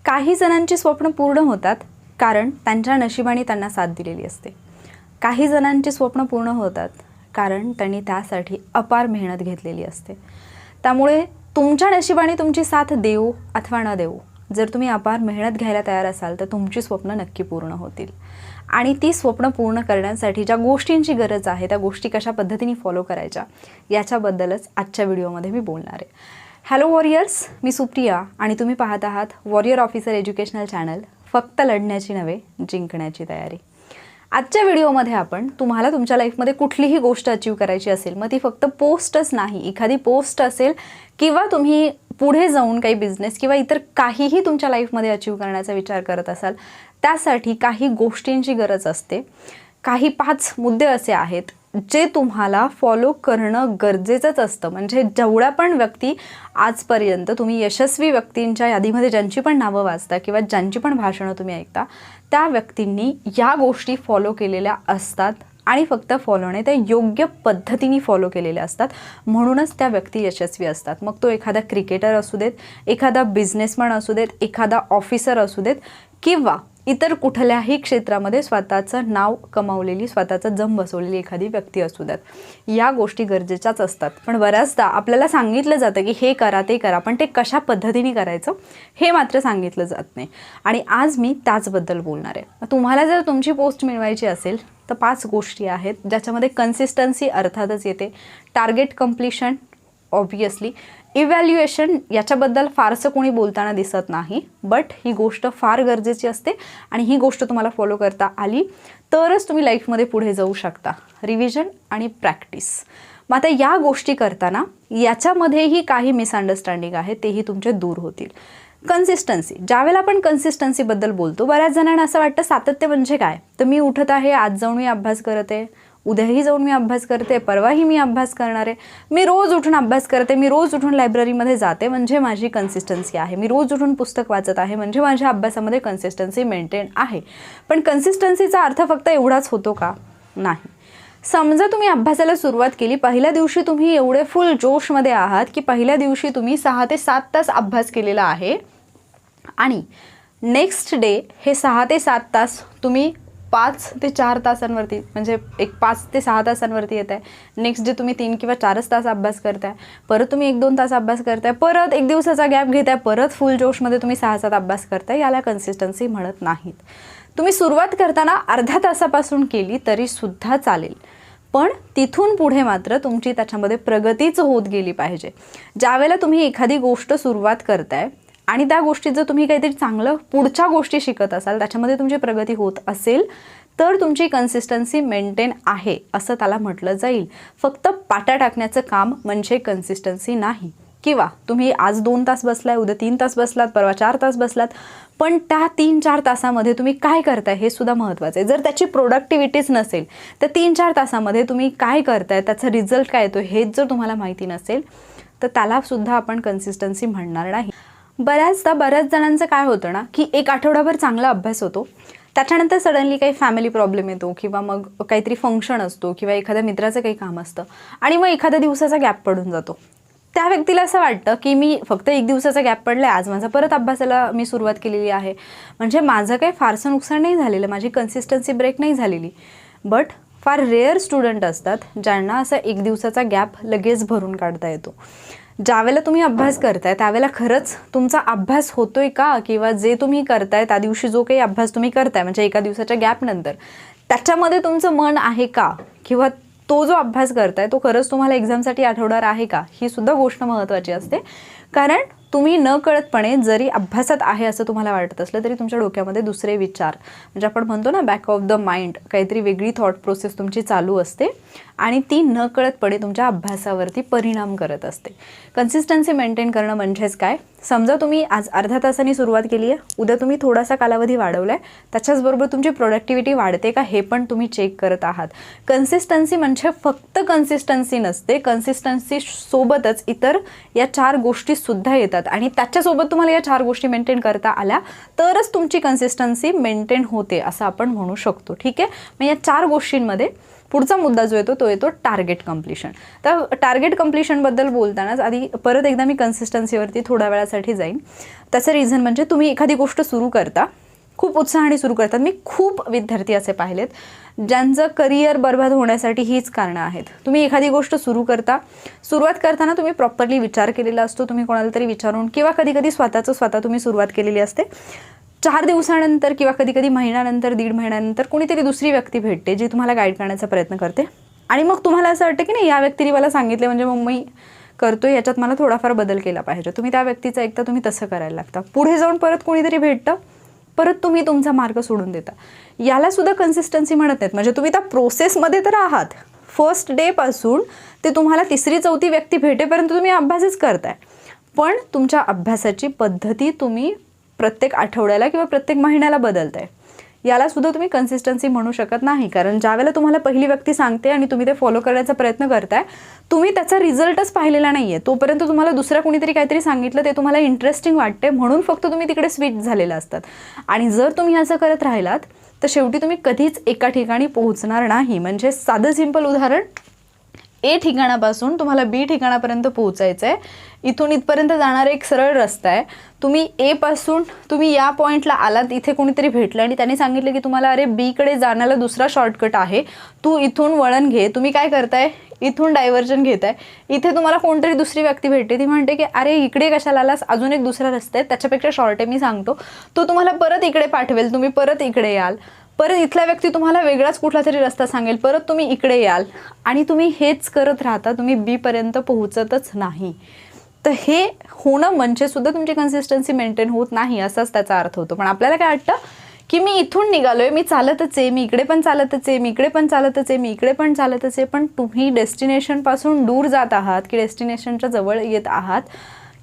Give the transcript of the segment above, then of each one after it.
काही जणांची स्वप्न पूर्ण होतात कारण त्यांच्या नशिबाने त्यांना साथ दिलेली असते. काही जणांची स्वप्न पूर्ण होतात कारण त्यांनी त्यासाठी अपार मेहनत घेतलेली असते. त्यामुळे तुमच्या नशिबाने तुमची साथ देऊ अथवा न देऊ, जर तुम्ही अपार मेहनत घ्यायला तयार असाल तर तुमची स्वप्न नक्की पूर्ण होतील. आणि ती स्वप्न पूर्ण करण्यासाठी ज्या गोष्टींची गरज आहे त्या गोष्टी कशा पद्धतीने फॉलो करायच्या याच्याबद्दलच आजच्या व्हिडिओमध्ये मी बोलणार आहे. हॅलो वॉरियर्स, मी सुप्रिया आणि तुम्ही पाहत आहात वॉरियर ऑफिसर एज्युकेशनल चॅनल. फक्त लढण्याची नव्हे, जिंकण्याची तयारी. आजच्या व्हिडिओमध्ये आपण तुम्हाला तुमच्या लाईफमध्ये कुठलीही गोष्ट अचीव करायची असेल, मग ती फक्त पोस्टच नाही, एखादी पोस्ट असेल किंवा तुम्ही पुढे जाऊन काही बिझनेस किंवा इतर काहीही तुमच्या लाईफमध्ये अचीव करण्याचा विचार करत असाल, त्यासाठी काही गोष्टींची गरज असते. काही 5 मुद्दे असे आहेत जे तुम्हाला फॉलो करणं गरजेचंच असतं. म्हणजे जेवढ्या पण व्यक्ती आजपर्यंत तुम्ही यशस्वी व्यक्तींच्या यादीमध्ये ज्यांची पण नावं वाचता किंवा ज्यांची पण भाषणं तुम्ही ऐकता, त्या व्यक्तींनी या गोष्टी फॉलो केलेल्या असतात आणि फक्त फॉलो नाही, त्या योग्य पद्धतीने फॉलो केलेल्या असतात. म्हणूनच त्या व्यक्ती यशस्वी असतात. मग तो एखादा क्रिकेटर असू देत, एखादा बिझनेसमॅन असू देत, एखादा ऑफिसर असू देत किंवा इतर कुठल्याही क्षेत्रामध्ये स्वतःचं नाव कमावलेली, स्वतःचं जम बसवलेली एखादी व्यक्ती असू द्यात. या गोष्टी गरजेच्याच असतात. पण बऱ्याचदा आपल्याला सांगितलं जातं की हे करा ते करा, पण ते कशा पद्धतीने करायचं हे मात्र सांगितलं जात नाही. आणि आज मी त्याचबद्दल बोलणार आहे. तुम्हाला जर तुमची पोस्ट मिळवायची असेल तर 5 गोष्टी आहेत ज्याच्यामध्ये कन्सिस्टन्सी अर्थातच येते, टार्गेट कम्प्लिशन ऑब्वियसली, इव्हॅल्युएशन याच्याबद्दल फारसं कोणी बोलताना दिसत नाही, बट ही गोष्ट फार गरजेची असते आणि ही गोष्ट तुम्हाला फॉलो करता आली तरच तुम्ही लाईफमध्ये पुढे जाऊ शकता. रिव्हिजन आणि प्रॅक्टिस. मग आता या गोष्टी करताना याच्यामध्येही काही मिसअंडरस्टँडिंग आहे, तेही तुमचे दूर होतील. कन्सिस्टन्सी. ज्यावेळेला आपण कन्सिस्टन्सीबद्दल बोलतो, बऱ्याच जणांना असं वाटतं सातत्य म्हणजे काय, तर मी उठत आहे, आज जाऊन मी अभ्यास करत आहे, उद्याही जाऊन मी अभ्यास करते, परवाही मी अभ्यास करणार आहे, मी रोज उठून अभ्यास करते, मी रोज उठून लायब्ररीमध्ये जाते म्हणजे माझी कन्सिस्टन्सी आहे, मी रोज उठून पुस्तक वाचत आहे म्हणजे माझ्या अभ्यासामध्ये कन्सिस्टन्सी मेंटेन आहे. पण कन्सिस्टन्सीचा अर्थ फक्त एवढाच होतो का? नाही. समजा तुम्ही अभ्यासाला सुरुवात केली, पहिल्या दिवशी तुम्ही एवढे फुल जोशमध्ये आहात की पहिल्या दिवशी तुम्ही 6 ते 7 तास अभ्यास केलेला आहे आणि नेक्स्ट डे हे 6 ते 7 तास तुम्ही 5 ते 4 तासांवरती, म्हणजे एक 5 ते 6 तासांवरती येत आहे. नेक्स्ट डे तुम्ही 3 किंवा 4च तास अभ्यास करताय, परत तुम्ही 1-2 तास अभ्यास करताय, परत एक दिवसाचा गॅप घेताय, परत फुल जोशमध्ये तुम्ही 6-7 अभ्यास करताय. याला कन्सिस्टन्सी म्हणत नाहीत. तुम्ही सुरुवात करताना अर्ध्या तासापासून केली तरी सुद्धा चालेल, पण तिथून पुढे मात्र तुमची त्याच्यामध्ये प्रगतीच होत गेली पाहिजे. ज्यावेळेला तुम्ही एखादी गोष्ट सुरुवात करताय आणि त्या गोष्टीत जर तुम्ही काहीतरी चांगलं पुढच्या गोष्टी शिकत असाल, त्याच्यामध्ये तुमची प्रगती होत असेल तर तुमची कन्सिस्टन्सी मेंटेन आहे असं त्याला म्हटलं जाईल. फक्त पाट्या टाकण्याचं काम म्हणजे कन्सिस्टन्सी नाही. किंवा तुम्ही आज 2 तास बसलाय, उद्या 3 तास बसलात, परवा 4 तास बसलात, पण त्या 3-4 तासामध्ये तुम्ही काय करताय हे सुद्धा महत्त्वाचं आहे. जर त्याची प्रोडक्टिव्हिटीच नसेल तर 3-4 तासामध्ये तुम्ही काय करताय, त्याचा रिझल्ट काय येतो हेच जर तुम्हाला माहिती नसेल तर त्याला सुद्धा आपण कन्सिस्टन्सी म्हणणार नाही. बऱ्याच जणांचं काय होतं ना की एक आठवडाभर चांगला अभ्यास होतो, त्याच्यानंतर सडनली काही फॅमिली प्रॉब्लेम येतो किंवा मग काहीतरी फंक्शन असतो किंवा एखाद्या मित्राचं काही काम असतं आणि मग एखाद्या दिवसाचा गॅप पडून जातो. त्या व्यक्तीला असं वाटतं की मी फक्त 1 दिवसाचा गॅप पडला आहे, आज माझा परत अभ्यासाला मी सुरुवात केलेली आहे, म्हणजे माझं काही फारसं नुकसान नाही झालेलं, माझी कन्सिस्टन्सी ब्रेक नाही झालेली. बट फार रेअर स्टुडंट असतात ज्यांना असा 1 दिवसाचा गॅप लगेच भरून काढता येतो. ज्यावेळेला तुम्ही अभ्यास करताय त्यावेळेला खरंच तुमचा अभ्यास होतोय का, किंवा जे तुम्ही करताय त्या दिवशी जो काही अभ्यास तुम्ही करताय म्हणजे एका दिवसाच्या गॅपनंतर त्याच्यामध्ये तुमचं मन आहे का, किंवा तो जो अभ्यास करताय तो खरंच तुम्हाला एक्झामसाठी आठवणार आहे का, ही सुद्धा गोष्ट महत्त्वाची असते. कारण तुम्ही नकळतपणे जरी अभ्यासात आहे असं तुम्हाला वाटत असलं तरी तुमच्या डोक्यामध्ये दुसरे विचार, म्हणजे आपण म्हणतो ना बॅक ऑफ द माइंड, काहीतरी वेगळी थॉट प्रोसेस तुमची चालू असते आणि ती नकळतपणे तुमच्या अभ्यासावरती परिणाम करत असते. कन्सिस्टन्सी मेंटेन करणं म्हणजेच काय, समजा तुम्ही आज अर्ध्या तासाने सुरुवात केली आहे, उद्या तुम्ही थोडासा कालावधी वाढवला आहे, त्याच्याचबरोबर तुमची प्रोडक्टिव्हिटी वाढते का हे पण तुम्ही चेक करत आहात. कन्सिस्टन्सी म्हणजे फक्त कन्सिस्टन्सी नसते, कन्सिस्टन्सी सोबतच इतर या 4 गोष्टीसुद्धा येतात आणि त्याच्यासोबत तुम्हाला या 4 गोष्टी मेंटेन करता आल्या तरच तुमची कन्सिस्टन्सी मेंटेन होते असं आपण म्हणू शकतो. ठीक आहे, मग या 4 गोष्टींमध्ये पुढचा मुद्दा जो येतो तो येतो टार्गेट कम्प्लिशन. तर टार्गेट कम्प्लिशनबद्दल बोलतानाच आधी परत एकदा मी कन्सिस्टन्सीवरती थोड्या वेळासाठी जाईन. त्याचं रिझन म्हणजे तुम्ही एखादी गोष्ट सुरू करता, खूप उत्साहाने सुरू करतात. मी खूप विद्यार्थी असे पाहिलेत ज्यांचं करिअर बरबाद होण्यासाठी हीच कारणं आहेत. तुम्ही एखादी गोष्ट सुरू करता, सुरुवात करताना तुम्ही प्रॉपरली विचार केलेला असतो, तुम्ही कोणाला तरी विचारून किंवा कधी कधी स्वतः तुम्ही सुरुवात केलेली असते. 4 दिवसानंतर किंवा कधी कधी महिन्यानंतर, 1.5 महिन्यानंतर कोणीतरी दुसरी व्यक्ती भेटते जी तुम्हाला गाईड करण्याचा प्रयत्न करते आणि मग तुम्हाला असं वाटतं की नाही, या व्यक्तीने मला सांगितले म्हणजे मग मी करतोय, याच्यात मला थोडाफार बदल केला पाहिजे. तुम्ही त्या व्यक्तीचं ऐकता, तुम्ही तसं करायला लागता. पुढे जाऊन परत कोणीतरी भेटतं, परत तुम्ही तुमचा मार्ग सोडून देता. याला सुद्धा कन्सिस्टन्सी म्हणत नाहीत. म्हणजे तुम्ही त्या प्रोसेसमध्ये तर आहात, फर्स्ट डे पासून ते तुम्हाला 3री-4थी व्यक्ती भेटेपर्यंत तुम्ही अभ्यासच करताय, पण तुमच्या अभ्यासाची पद्धती तुम्ही प्रत्येक आठवड्याला किंवा प्रत्येक महिन्याला बदलताय. याला सुद्धा तुम्ही कन्सिस्टन्सी म्हणू शकत नाही. कारण ज्यावेळेला तुम्हाला पहिली व्यक्ती सांगते आणि तुम्ही ते फॉलो करण्याचा प्रयत्न करताय, तुम्ही त्याचा रिझल्टच पाहिलेला नाही आहे. तोपर्यंत तुम्हाला दुसऱ्या कोणीतरी काहीतरी सांगितलं, ते तुम्हाला इंटरेस्टिंग वाटते म्हणून फक्त तुम्ही तिकडे स्विच झालेला असतात. आणि जर तुम्ही असं करत राहिलात तर शेवटी तुम्ही कधीच एका ठिकाणी पोहोचणार नाही. म्हणजे साधं सिंपल उदाहरण, ए ठिकाणापासून तुम्हाला बी ठिकाणापर्यंत पोहोचायचं आहे. इथून इथपर्यंत जाणारा एक सरळ रस्ता आहे. तुम्ही ए पासून तुम्ही या पॉईंटला आलात, इथे कोणीतरी भेटलं आणि त्यांनी सांगितलं की तुम्हाला अरे बीकडे जाण्याला दुसरा शॉर्टकट आहे, तू इथून वळण घे. तुम्ही काय करताय, इथून डायव्हर्जन घेताय. इथे तुम्हाला कोणतरी दुसरी व्यक्ती भेटते, ती म्हणते की अरे इकडे कशाला आलास, अजून एक दुसरा रस्ता आहे त्याच्यापेक्षा शॉर्ट आहे, मी सांगतो. तो तुम्हाला परत इकडे पाठवेल, तुम्ही परत इकडे याल. परत इथला व्यक्ती तुम्हाला वेगळाच कुठला तरी रस्ता सांगेल, परत तुम्ही इकडे याल आणि तुम्ही हेच करत राहता. तुम्ही बीपर्यंत पोहोचतच नाही. तर हे होणं म्हणजे सुद्धा तुमची कन्सिस्टन्सी मेंटेन होत नाही असाच त्याचा अर्थ होतो. पण आपल्याला काय वाटतं की मी इथून निघालोय, मी चालतच आहे, मी इकडे पण चालतच आहे, मी इकडे पण चालतच आहे, मी इकडे पण चालतच आहे. पण तुम्ही डेस्टिनेशनपासून दूर जात आहात की डेस्टिनेशनच्या जवळ येत आहात,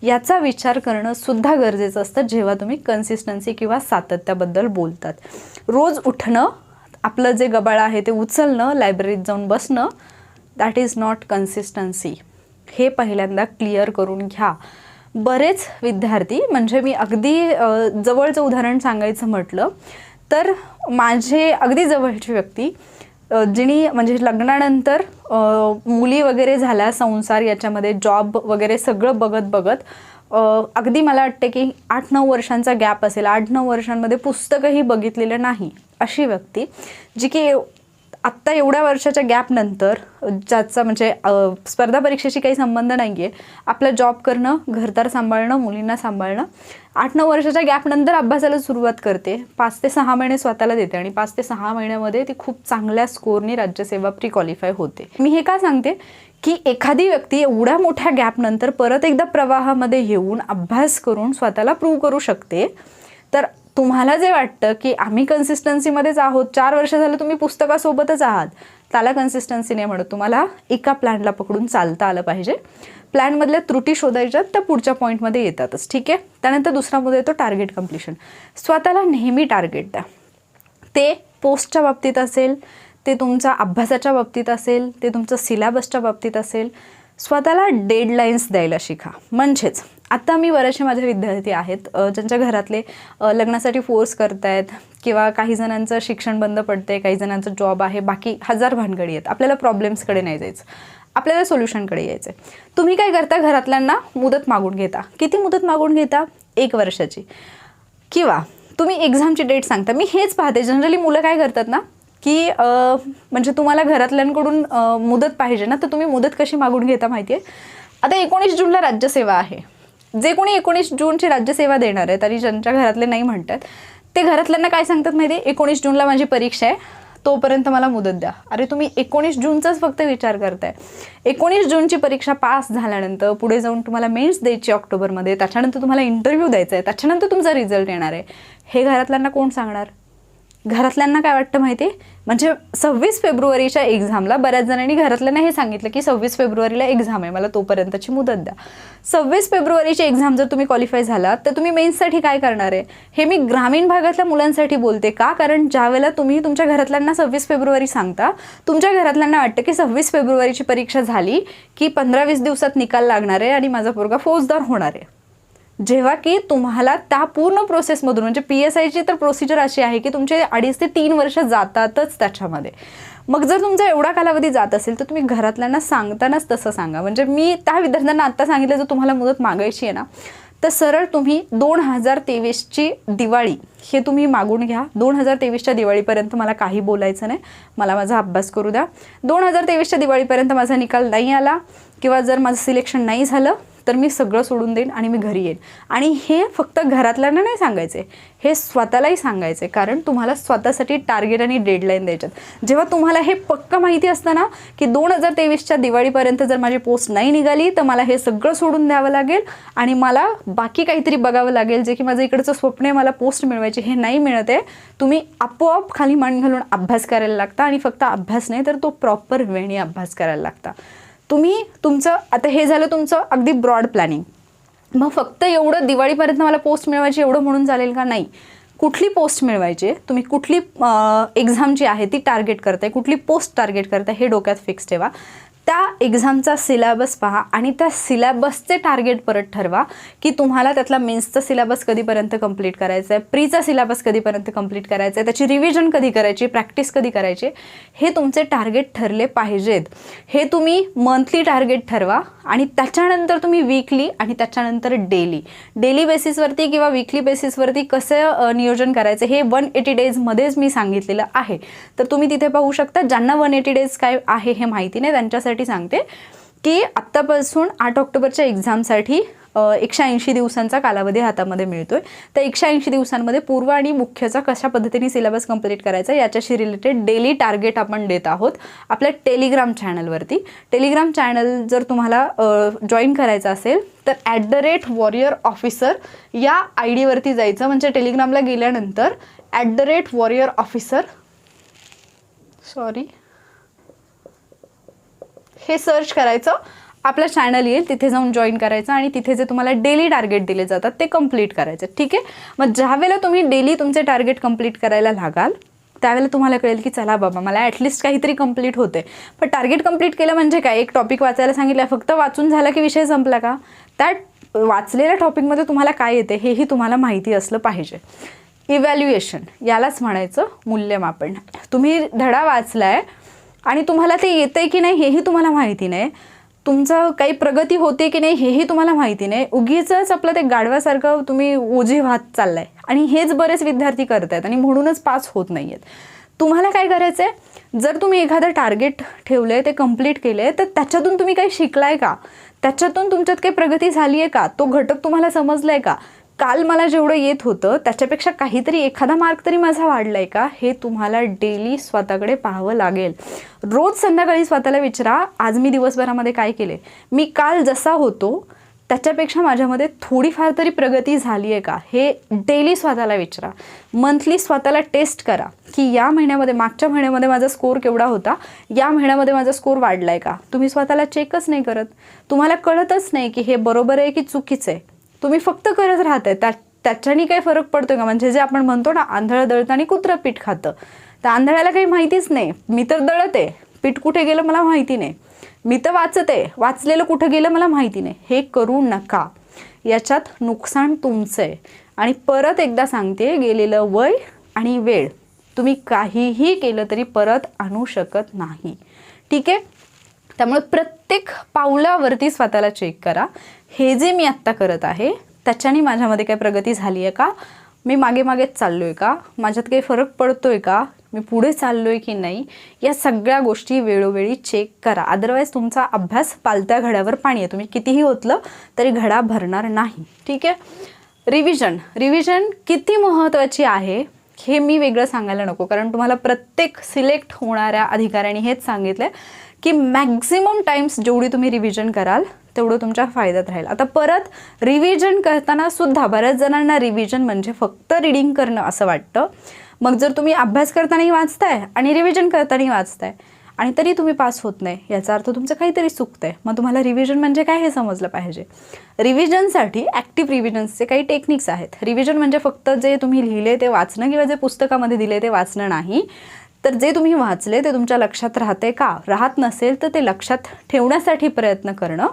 याचा विचार करणं सुद्धा गरजेचं असतं जेव्हा तुम्ही कन्सिस्टन्सी किंवा सातत्याबद्दल बोलतात. रोज उठणं, आपलं जे गबाळ आहे ते उचलणं, लायब्ररीत जाऊन बसणं, दॅट इज नॉट कन्सिस्टन्सी. हे पहिल्यांदा क्लिअर करून घ्या. बरेच विद्यार्थी, म्हणजे मी अगदी जवळचं उदाहरण सांगायचं म्हटलं तर माझे अगदी जवळची व्यक्ती जिनी म्हणजे लग्नानंतर मुली वगैरे झाल्या, संसार याच्यामध्ये जॉब वगैरे सगळं बघत अगदी मला वाटते की 8-9 वर्षांचा गॅप असेल, 8-9 वर्षांमध्ये पुस्तकही बघितलेलं नाही, अशी व्यक्ती जी की आत्ता एवढ्या वर्षाच्या गॅपनंतर, ज्याचा म्हणजे स्पर्धा परीक्षेशी काही संबंध नाही आहे, आपलं जॉब करणं, घरदार सांभाळणं, मुलींना सांभाळणं, 8-9 वर्षाच्या गॅपनंतर अभ्यासाला सुरुवात करते. 5 ते 6 महिने स्वतःला देते आणि 5 ते 6 महिन्यामध्ये ती खूप चांगल्या स्कोरनी राज्यसेवा प्री क्वालिफाय होते. मी हे का सांगते की एखादी व्यक्ती एवढ्या मोठ्या गॅपनंतर परत एकदा प्रवाहामध्ये येऊन अभ्यास करून स्वतःला प्रूव्ह करू शकते. तर तुम्हाला जे वाटतं की आम्ही कन्सिस्टन्सीमध्येच आहोत, 4 वर्ष झालं तुम्ही पुस्तकासोबतच आहात, त्याला कन्सिस्टन्सी नाही म्हणत. तुम्हाला एका प्लॅनला पकडून चालता आलं पाहिजे. प्लॅनमधल्या त्रुटी शोधायच्या, त्या पुढच्या पॉईंटमध्ये येतातच. ठीक आहे. त्यानंतर दुसरा मुद्दा येतो टार्गेट कम्प्लिशन. स्वतःला नेहमी टार्गेट द्या. ते पोस्टच्या बाबतीत असेल, ते तुमच्या अभ्यासाच्या बाबतीत असेल, ते तुमचं सिलेबसच्या बाबतीत असेल. स्वतःला डेडलाईन्स द्यायला शिका. म्हणजेच आता मी बरेचसे माझे विद्यार्थी आहेत ज्यांच्या घरातले लग्नासाठी फोर्स करतायत किंवा काही जणांचं शिक्षण बंद पडते, काही जणांचं जॉब आहे, बाकी 1000 भानगडी आहेत. आपल्याला प्रॉब्लेम्सकडे नाही जायचं, आपल्याला सोल्युशनकडे यायचं आहे. तुम्ही काय करता, घरातल्यांना मुदत मागून घेता. किती मुदत मागून घेता? 1 वर्षाची. किंवा तुम्ही एक्झामची डेट सांगता. मी हेच पाहते जनरली मुलं काय करतात ना की म्हणजे तुम्हाला घरातल्यांकडून मुदत पाहिजे ना, तर तुम्ही मुदत कशी मागून घेता माहिती आहे? आता 19 जूनला राज्यसेवा आहे. जे कोणी 19 जूनची राज्यसेवा देणार आहेत आणि ज्यांच्या घरातले नाही म्हणतात, ते घरातल्यांना काय सांगतात माहिती आहे? 19 जूनला माझी परीक्षा आहे, तोपर्यंत मला मुदत द्या. अरे तुम्ही 19 जूनचाच फक्त विचार करताय. 19 जूनची परीक्षा पास झाल्यानंतर पुढे जाऊन तुम्हाला मेन्स द्यायची ऑक्टोबरमध्ये, त्याच्यानंतर तुम्हाला इंटरव्ह्यू द्यायचा आहे, त्याच्यानंतर तुमचा रिझल्ट येणार आहे. हे घरातल्यांना कोण सांगणार? घरातल्यांना काय वाटतं माहिती आहे? म्हणजे 26 फेब्रुवारीच्या एक्झामला बऱ्याच जणांनी घरातल्यांना हे सांगितलं की 26 फेब्रुवारीला एक्झाम आहे, मला तोपर्यंतची मुदत द्या. 26 फेब्रुवारीची एक्झाम जर तुम्ही क्वालिफाय झालात तर तुम्ही मेन्ससाठी काय करणार आहे? हे मी ग्रामीण भागातल्या मुलांसाठी बोलते. का? कारण ज्यावेळेला तुम्ही तुमच्या घरातल्यांना 26 फेब्रुवारी सांगता, तुमच्या घरातल्यांना वाटतं की 26 फेब्रुवारीची परीक्षा झाली की 15-20 दिवसात निकाल लागणार आहे आणि माझा पोरगा फौजदार होणार आहे. जेव्हा की तुम्हाला त्या पूर्ण प्रोसेसमधून, म्हणजे PSIची तर प्रोसिजर अशी आहे की तुमचे 2.5 ते 3 वर्ष जातातच त्याच्यामध्ये. मग जर तुमचा एवढा कालावधी जात असेल तर तुम्ही घरातल्यांना सांगतानाच तसं सांगा. म्हणजे मी त्या विद्यार्थ्यांना आत्ता सांगितलं, जर तुम्हाला मुदत मागायची आहे ना, तर सरळ तुम्ही 2023ची दिवाळी हे तुम्ही मागून घ्या. 2023च्या दिवाळीपर्यंत मला काही बोलायचं नाही, मला माझा अभ्यास करू द्या. 2023च्या दिवाळीपर्यंत माझा निकाल नाही आला किंवा जर माझं सिलेक्शन नाही झालं तर मी सगळं सोडून देईन आणि मी घरी येईन. आणि हे फक्त घरातल्यांना नाही सांगायचे, हे स्वतःलाही सांगायचे, कारण तुम्हाला स्वतःसाठी टार्गेट आणि डेडलाईन द्यायच्यात. जेव्हा तुम्हाला हे पक्का माहिती असतं ना की 2023च्या दिवाळीपर्यंत जर माझी पोस्ट नाही निघाली तर मला हे सगळं सोडून द्यावं लागेल आणि मला बाकी काहीतरी बघावं लागेल, जे की माझं इकडचं स्वप्न आहे, मला पोस्ट मिळवायची, हे नाही मिळत आहे. तुम्ही आपोआप खाली मान घालून अभ्यास करायला लागता आणि फक्त अभ्यास नाही तर तो प्रॉपर वेळी अभ्यास करायला लागता. तुम्ही तुमचं आता हे झालं तुमचं अगदी ब्रॉड प्लॅनिंग. मग फक्त एवढं दिवाळीपर्यंत मला पोस्ट मिळवायची एवढं म्हणून चालेल का? नाही. कुठली पोस्ट मिळवायची, तुम्ही कुठली एक्झाम जी आहे ती टार्गेट करताय, कुठली पोस्ट टार्गेट करताय हे डोक्यात फिक्स ठेवा. त्या एक्झामचा सिलेबस पहा आणि त्या सिलेबसचे टार्गेट परत ठरवा की तुम्हाला त्यातला मेन्सचा सिलेबस कधीपर्यंत कंप्लीट करायचा आहे, प्रीचा सिलेबस कधीपर्यंत कंप्लीट करायचा आहे, त्याची रिव्हिजन कधी करायची, प्रॅक्टिस कधी करायची, हे तुमचे टार्गेट ठरले पाहिजेत. हे तुम्ही मंथली टार्गेट ठरवा आणि त्याच्यानंतर तुम्ही वीकली आणि त्याच्यानंतर डेली बेसिसवरती किंवा वीकली बेसिसवरती कसं नियोजन करायचं हे 180 डेजमध्येच मी सांगितलेलं आहे. तर तुम्ही तिथे पाहू शकता. ज्यांना 180 डेज काय आहे हे माहिती नाही त्यांच्यासाठी सांगते की आत्तापासून 8 ऑक्टोबरच्या एक्झामसाठी 180 दिवसांचा कालावधी हातामध्ये मिळतोय. त्या 180 दिवसांमध्ये पूर्व आणि मुख्यचा कशा पद्धतीने सिलेबस कंप्लीट करायचा याच्याशी रिलेटेड डेली टार्गेट आपण देत आहोत आपल्या टेलिग्राम चॅनलवरती. टेलिग्राम चॅनल जर तुम्हाला जॉईन करायचं असेल तर @warriorofficer या ID वरती जायचं. म्हणजे टेलिग्रामला गेल्यानंतर @warriorofficer हे सर्च करायचं, आपलं चॅनल येईल, तिथे जाऊन जॉईन करायचं आणि तिथे जे तुम्हाला डेली टार्गेट दिले जातात ते कंप्लीट करायचे. ठीक आहे. मग ज्यावेळेला तुम्ही डेली तुमचे टार्गेट कंप्लीट करायला लागाल त्यावेळेला तुम्हाला कळेल की चला बाबा मला ॲटलिस्ट काहीतरी कंप्लीट होते. पण टार्गेट कंप्लीट केलं म्हणजे काय? एक टॉपिक वाचायला सांगितलं, फक्त वाचून झाला की विषय संपला का? त्या वाचलेल्या टॉपिकमध्ये तुम्हाला काय येते हेही तुम्हाला माहिती असलं पाहिजे. इव्हॅल्युएशन यालाच म्हणायचं मूल्यमापन. तुम्ही धडा वाचलाय आणि तुम्हाला ते येतंय की नाही हेही तुम्हाला माहिती नाही, तुमचं काही प्रगती होते की नाही हेही तुम्हाला माहिती नाही, उगीचच आपलं ते गाढवासारखं तुम्ही ओझी वाहत चाललाय आणि हेच बरेच विद्यार्थी करतायत आणि म्हणूनच पास होत नाही आहेत. तुम्हाला काय करायचं आहे? जर तुम्ही एखादं टार्गेट ठेवलं आहे, ते कंप्लीट केलं आहे, तर त्याच्यातून तुम्ही काही शिकलाय का? त्याच्यातून तुमच्यात काही प्रगती झाली आहे का? तो घटक तुम्हाला समजला आहे का? काल मला जेवढं येत होतं त्याच्यापेक्षा काहीतरी एखादा मार्क तरी माझा वाढला आहे का? हे तुम्हाला डेली स्वतःकडे पाहावं लागेल. रोज संध्याकाळी स्वतःला विचारा, आज मी दिवसभरामध्ये काय केले? मी काल जसा होतो त्याच्यापेक्षा माझ्यामध्ये थोडीफार तरी प्रगती झाली आहे का? हे डेली स्वतःला विचारा. मंथली स्वतःला टेस्ट करा की या महिन्यामध्ये, मागच्या महिन्यामध्ये माझा स्कोर केवढा होता, या महिन्यामध्ये माझा स्कोर वाढला आहे का? तुम्ही स्वतःला चेकच नाही करत. तुम्हाला कळतच नाही की हे बरोबर आहे की चुकीचं आहे. तुम्ही फक्त करत राहताय. त्याच्याने काही फरक पडतो का? म्हणजे जे आपण म्हणतो ना, आंधळं दळतं आणि कुत्रं पीठ खातं. तर आंधळ्याला काही माहितीच नाही, मी तर दळते, पीठ कुठे गेलं मला माहिती नाही. मी तर वाचते, वाचलेलं कुठं गेलं मला माहिती नाही. हे करू नका. याच्यात नुकसान तुमचं आहे. आणि परत एकदा सांगते, गेलेलं वय आणि वेळ तुम्ही काहीही केलं तरी परत आणू शकत नाही. ठीक आहे. त्यामुळे प्रत्येक पावलावरती स्वतःला चेक करा. हे जे मी आत्ता करत आहे त्याच्याने माझ्यामध्ये काही प्रगती झाली आहे का? मी मागेच चाललो आहे का? माझ्यात काही फरक पडतो आहे का? मी पुढे चाललो आहे की नाही? या सगळ्या गोष्टी वेळोवेळी चेक करा. अदरवाईज तुमचा अभ्यास पालत्या घड्यावर पाणी आहे. तुम्ही कितीही ओतलं तरी घडा भरणार नाही. ठीक आहे. रिव्हिजन किती महत्त्वाची आहे हे मी वेगळं सांगायला नको, कारण तुम्हाला प्रत्येक सिलेक्ट होणाऱ्या अधिकाऱ्यांनी हेच सांगितलं की मॅक्झिमम टाइम्स जेवढी तुम्ही रिव्हिजन कराल तेवढं तुमच्या फायद्यात राहील. आता परत रिव्हिजन करताना सुद्धा बऱ्याच जणांना रिव्हिजन म्हणजे फक्त रीडिंग करणं असं वाटतं. मग जर तुम्ही अभ्यास करतानाही वाचताय आणि रिव्हिजन करतानाही वाचताय आणि तरी तुम्ही पास होत नाही, याचा अर्थ तुमचं काहीतरी चुकतंय. मग तुम्हाला रिव्हिजन म्हणजे काय हे समजलं पाहिजे. रिव्हिजनसाठी ॲक्टिव्ह रिव्हिजन्सचे काही टेक्निक्स आहेत. रिव्हिजन म्हणजे फक्त जे तुम्ही लिहिले ते वाचणं किंवा जे पुस्तकामध्ये दिले ते वाचणं नाही, तर जे तुम्ही वाचले ते तुमच्या लक्षात राहते का? राहत नसेल तर ते लक्षात ठेवण्यासाठी प्रयत्न करणं,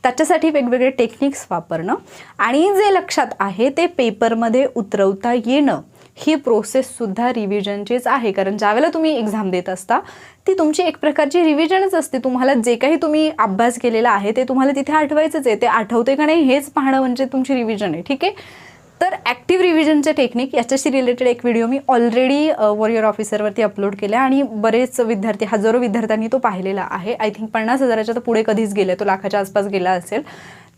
त्याच्यासाठी वेगवेगळे टेक्निक्स वापरणं आणि जे लक्षात आहे ते पेपरमध्ये उतरवता येणं, ही प्रोसेससुद्धा रिव्हिजनचीच आहे. कारण ज्यावेळेला तुम्ही एक्झाम देत असता ती तुमची एक प्रकारची रिव्हिजनच असते. तुम्हाला जे काही तुम्ही अभ्यास केलेला आहे ते तुम्हाला तिथे आठवायचंच आहे. ते आठवते का नाही हेच पाहणं म्हणजे तुमची रिव्हिजन आहे. ठीक आहे. तर ॲक्टिव्ह रिव्हिजनचे टेक्निक याच्याशी रिलेटेड एक व्हिडिओ मी ऑलरेडी वॉरियर ऑफिसरवरती अपलोड केला आणि बरेच विद्यार्थी, हजारो विद्यार्थ्यांनी तो पाहिलेला आहे. आय थिंक 50,000च्या तर पुढे कधीच गेले, तो लाखाच्या आसपास गेला असेल.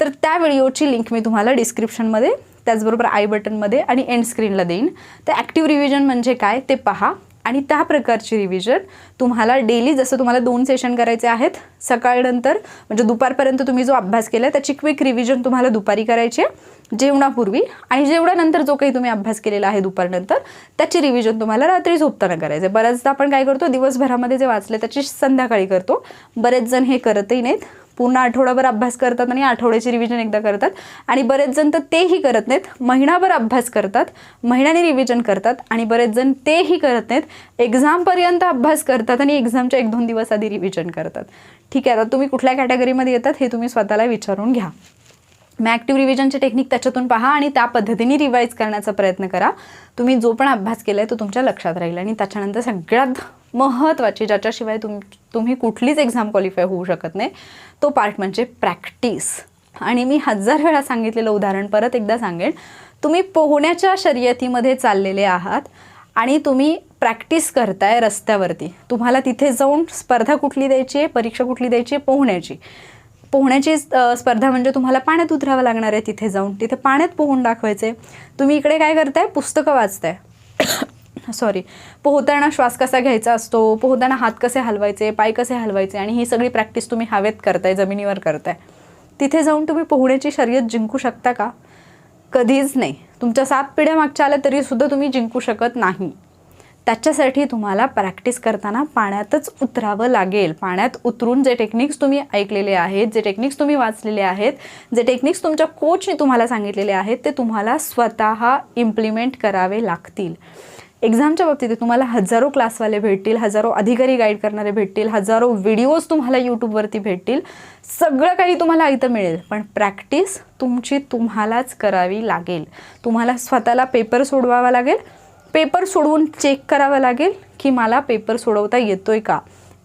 तर त्या व्हिडिओची लिंक मी तुम्हाला डिस्क्रिप्शनमध्ये, त्याचबरोबर आय बटनमध्ये आणि एंड स्क्रीनला देईन. तर ॲक्टिव्ह रिव्हिजन म्हणजे काय ते पहा आणि त्या प्रकारची रिव्हिजन तुम्हाला डेली, जसं तुम्हाला 2 सेशन करायचे आहेत सकाळनंतर, म्हणजे दुपारपर्यंत तुम्ही जो अभ्यास केला त्याची क्विक रिव्हिजन तुम्हाला दुपारी करायची आहे जेवणापूर्वी, आणि जेवणानंतर जो काही तुम्ही अभ्यास केलेला आहे दुपारनंतर त्याची रिव्हिजन तुम्हाला रात्री झोपताना करायचं आहे. बऱ्याचदा आपण काय करतो, दिवसभरामध्ये जे वाचले त्याची संध्याकाळी करतो. बरेच जण हे करतही नाहीत, पूर्ण आठवडाभर अभ्यास करतात आणि आठवड्याची रिव्हिजन एकदा करतात. आणि बरेच जण तर तेही करत नाहीत, महिनाभर अभ्यास करतात, महिन्याने रिव्हिजन करतात. आणि बरेच जण तेही करत नाहीत, एक्झामपर्यंत अभ्यास करतात आणि एक्झामच्या 1-2 दिवस आधी रिव्हिजन करतात. ठीक आहे, आता तुम्ही कुठल्या कॅटेगरीमध्ये येतात हे तुम्ही स्वतःला विचारून घ्या. मग ॲक्टिव्ह रिव्हिजनचे टेक्निक त्याच्यातून पहा आणि त्या पद्धतीने रिवाईज करण्याचा प्रयत्न करा. तुम्ही जो पण अभ्यास केला आहे तो तुमच्या लक्षात राहील. आणि त्याच्यानंतर सगळ्यात महत्त्वाची, ज्याच्याशिवाय तुम्ही कुठलीच एक्झाम क्वालिफाय होऊ शकत नाही, तो पार्ट म्हणजे प्रॅक्टिस. आणि मी 1000 वेळा सांगितलेलं उदाहरण परत एकदा सांगेन. तुम्ही पोहण्याच्या शर्यतीमध्ये चाललेले आहात आणि तुम्ही प्रॅक्टिस करताय रस्त्यावरती. तुम्हाला तिथे जाऊन स्पर्धा कुठली द्यायची आहे, परीक्षा कुठली द्यायची आहे, पोहण्याची स्पर्धा म्हणजे तुम्हाला पाण्यात उतरावं लागणार आहे. तिथे जाऊन तिथे पाण्यात पोहून दाखवायचे. तुम्ही इकडे काय करताय, पुस्तकं वाचताय. पोहताना श्वास कसा घ्यायचा असतो, पोहताना हात कसे हलवायचे, पाय कसे हलवायचे, आणि ही सगळी प्रॅक्टिस तुम्ही हवेत करताय, जमिनीवर करताय. तिथे जाऊन तुम्ही पोहण्याची शर्यत जिंकू शकता का? कधीच नाही. तुमच्या 7 पिढ्या मागच्या आल्या तरीसुद्धा तुम्ही जिंकू शकत नाही. त्याच्यासाठी तुम्हाला प्रॅक्टिस करताना पाण्यातच उतरावं लागेल. पाण्यात उतरून जे टेक्निक्स तुम्ही ऐकलेले आहेत, जे टेक्निक्स तुम्ही वाचलेले आहेत, जे टेक्निक्स तुमच्या कोचने तुम्हाला सांगितलेले आहेत, ते तुम्हाला स्वतः इम्प्लिमेंट करावे लागतील. एक्झामच्या बाबतीत तुम्हाला हजारो क्लासवाले भेटतील, हजारो अधिकारी गाईड करणारे भेटतील, हजारो व्हिडिओज तुम्हाला यूट्यूबवरती भेटतील, सगळं काही तुम्हाला इथं मिळेल. पण प्रॅक्टिस तुमची तुम्हालाच करावी लागेल. तुम्हाला स्वतःला पेपर सोडवावा लागेल. पेपर सोडवून चेक करावं लागेल की मला पेपर सोडवता येतोय का,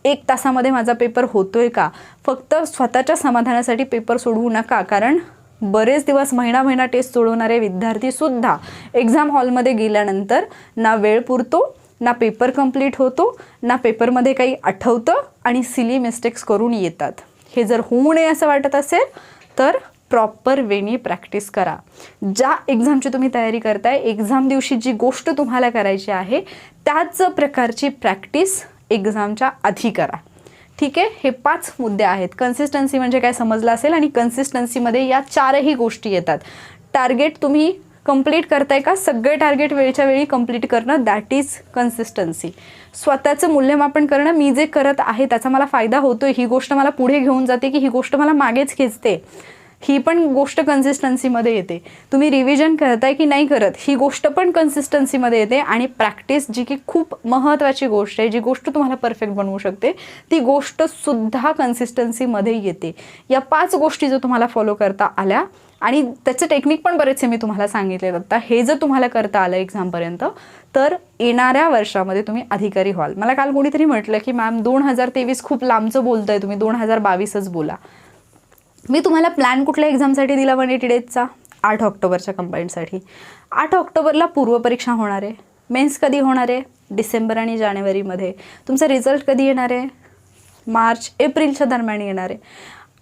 1 तासामध्ये माझा पेपर होतोय का. फक्त स्वतःच्या समाधानासाठी पेपर सोडवू नका, कारण बरेच दिवस महिना टेस्ट सोडवणारे विद्यार्थीसुद्धा एक्झाम हॉलमध्ये गेल्यानंतर ना वेळ पुरतो, ना पेपर कंप्लीट होतो, ना पेपरमध्ये काही आठवतं आणि सिली मिस्टेक्स करून येतात. हे जर होऊ नये असं वाटत असेल तर प्रॉपर वेनी प्रॅक्टिस करा. ज्या एक्झामची तुम्ही तयारी करताय, एक्झाम दिवशी जी गोष्ट तुम्हाला करायची आहे त्याच प्रकारची प्रॅक्टिस एक्झामच्या आधी करा. ठीक आहे, हे 5 मुद्दे आहेत. कन्सिस्टन्सी म्हणजे काय समजलं असेल, आणि कन्सिस्टन्सीमध्ये या 4ही गोष्टी येतात. टार्गेट तुम्ही कंप्लीट करताय का, सगळे टार्गेट वेळच्या वेळी कंप्लीट करणं, दॅट इज कन्सिस्टन्सी. स्वतःचं मूल्यमापन करणं, मी जे करत आहे त्याचा मला फायदा होतोय, ही गोष्ट मला पुढे घेऊन जाते की ही गोष्ट मला मागेच खेचते, ही पण गोष्ट कन्सिस्टन्सीमध्ये येते. तुम्ही रिव्हिजन करताय की नाही करत, ही गोष्ट पण कन्सिस्टन्सीमध्ये येते. आणि प्रॅक्टिस, जी की खूप महत्त्वाची गोष्ट आहे, जी गोष्ट तुम्हाला परफेक्ट बनवू शकते, ती गोष्टसुद्धा कन्सिस्टन्सीमध्ये येते. या 5 गोष्टी जर तुम्हाला फॉलो करता आल्या, आणि त्याचे टेक्निक पण बरेचसे मी तुम्हाला सांगितले, आता हे जर तुम्हाला करता आलं एक्झामपर्यंत, तर येणाऱ्या वर्षामध्ये तुम्ही अधिकारी व्हाल. मला काल कोणीतरी म्हटलं की मॅम 2023 खूप लांबचं बोलतंय तुम्ही, 2022च बोला. मी तुम्हाला प्लॅन कुठल्या एक्झामसाठी दिला 180 डेजचा? 8 ऑक्टोबरच्या कंबाईंडसाठी. 8 ऑक्टोबरला पूर्वपरीक्षा होणार आहे. मेन्स कधी होणार आहे? डिसेंबर आणि जानेवारीमध्ये. तुमचा रिझल्ट कधी येणार आहे? मार्च एप्रिलच्या दरम्यान येणार आहे.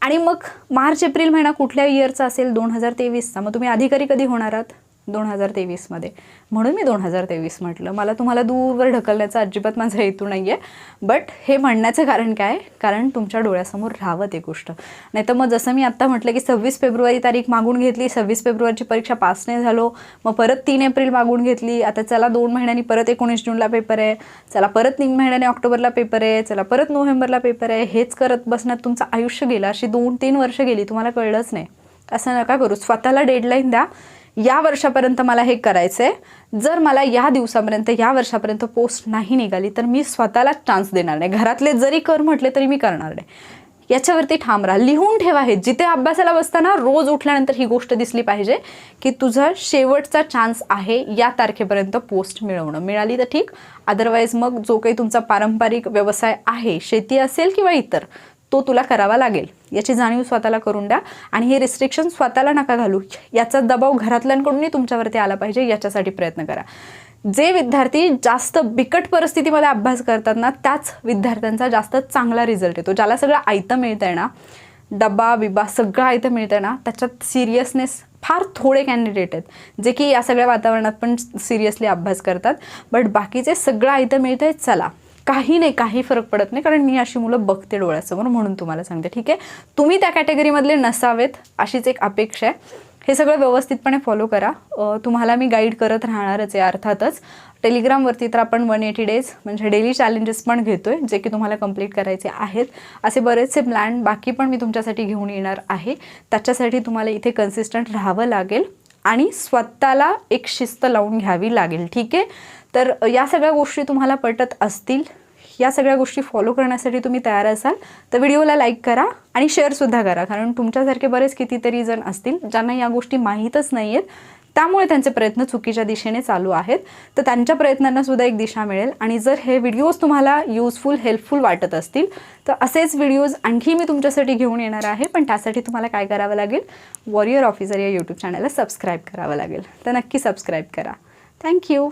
आणि मग मार्च एप्रिल महिना कुठल्या इयरचा असेल? 2023चा. मग तुम्ही अधिकारी कधी होणार आहात? 2023मध्ये. म्हणून मी 2023 म्हटलं. मला तुम्हाला दूरवर ढकलण्याचा अजिबात माझा हेतू नाही आहे. बट हे म्हणण्याचं कारण काय? कारण तुमच्या डोळ्यासमोर राहावं ते गोष्ट. नाही तर मग जसं मी आत्ता म्हटलं की 26 फेब्रुवारी तारीख मागून घेतली, 26 फेब्रुवारीची परीक्षा पास नाही झालो, मग परत 3 एप्रिल मागून घेतली, आता चला 2 महिन्यांनी परत 19 जूनला पेपर आहे, चला परत 3 महिन्याने ऑक्टोबरला पेपर आहे, चला परत नोव्हेंबरला पेपर आहे. हेच करत बसण्यात तुमचं आयुष्य गेलं. अशी 2-3 वर्ष गेली, तुम्हाला कळलंच नाही. असं नका करू. स्वतःला डेडलाईन द्या या वर्षापर्यंत मला हे करायचं आहे, जर मला या दिवसापर्यंत या वर्षापर्यंत पोस्ट नाही निघाली तर मी स्वतःला चान्स देणार नाही, घरातले जरी कर म्हटले तरी मी करणार नाही. याच्यावरती ठाम राहा, लिहून ठेवा. हे जिथे अभ्यासाला बसताना रोज उठल्यानंतर ही गोष्ट दिसली पाहिजे की तुझा शेवटचा चान्स आहे या तारखेपर्यंत पोस्ट मिळवणं. मिळाली तर ठीक, अदरवाईज मग जो काही तुमचा पारंपरिक व्यवसाय आहे, शेती असेल किंवा इतर, तो तुला करावा लागेल. याची जाणीव स्वतःला करून द्या आणि हे रिस्ट्रिक्शन स्वतःला नका घालू. याचा दबाव घरातल्यांकडूनही तुमच्यावरती आला पाहिजे, याच्यासाठी प्रयत्न करा. जे विद्यार्थी जास्त बिकट परिस्थितीमध्ये अभ्यास करतात ना, त्याच विद्यार्थ्यांचा जास्त चांगला रिझल्ट येतो. ज्याला सगळं आयतं मिळतं आहे ना, डबा बिबा सगळं आयतं मिळतं आहे ना, त्याच्यात सिरियसनेस फार थोडे कॅन्डिडेट आहेत जे की या सगळ्या वातावरणात पण सिरियसली अभ्यास करतात. बट बाकीचे सगळं आयतं मिळतं आहे, चला काही नाही, काही फरक पडत नाही, कारण मी अशी मुलं बघते डोळ्यासमोर, म्हणून तुम्हाला सांगते. ठीक आहे, तुम्ही त्या कॅटेगरीमधले नसावेत अशीच एक अपेक्षा आहे. हे सगळं व्यवस्थितपणे फॉलो करा. तुम्हाला मी गाईड करत राहणारच आहे अर्थातच. टेलिग्रामवरती तर आपण 180 डेज म्हणजे डेली चॅलेंजेस पण घेतो आहे, जे की तुम्हाला कंप्लीट करायचे आहेत. असे बरेचसे प्लॅन बाकी पण मी तुमच्यासाठी घेऊन येणार आहे. त्याच्यासाठी तुम्हाला इथे कन्सिस्टंट राहावं लागेल आणि स्वतःला एक शिस्त लावून घ्यावी लागेल. ठीक आहे, तर या सगळ्या गोष्टी तुम्हाला पटत असतील, या सगळ्या गोष्टी फॉलो करण्यासाठी तुम्ही तयार असाल तर व्हिडिओला लाईक करा आणि शेअरसुद्धा करा, कारण तुमच्यासारखे बरेच कितीतरी जण असतील ज्यांना या गोष्टी माहीतच नाही आहेत, त्यामुळे त्यांचे प्रयत्न चुकीच्या दिशेने चालू आहेत. तर त्यांच्या प्रयत्नांना सुद्धा एक दिशा मिळेल. आणि जर हे व्हिडिओज तुम्हाला युजफुल हेल्पफुल वाटत असतील तर असेच व्हिडिओज आणखी मी तुमच्यासाठी घेऊन येणार आहे. पण त्यासाठी तुम्हाला काय करावं लागेल, वॉरियर ऑफिसर या यूट्यूब चॅनलला सबस्क्राईब करावं लागेल. तर नक्की सबस्क्राईब करा. थँक्यू.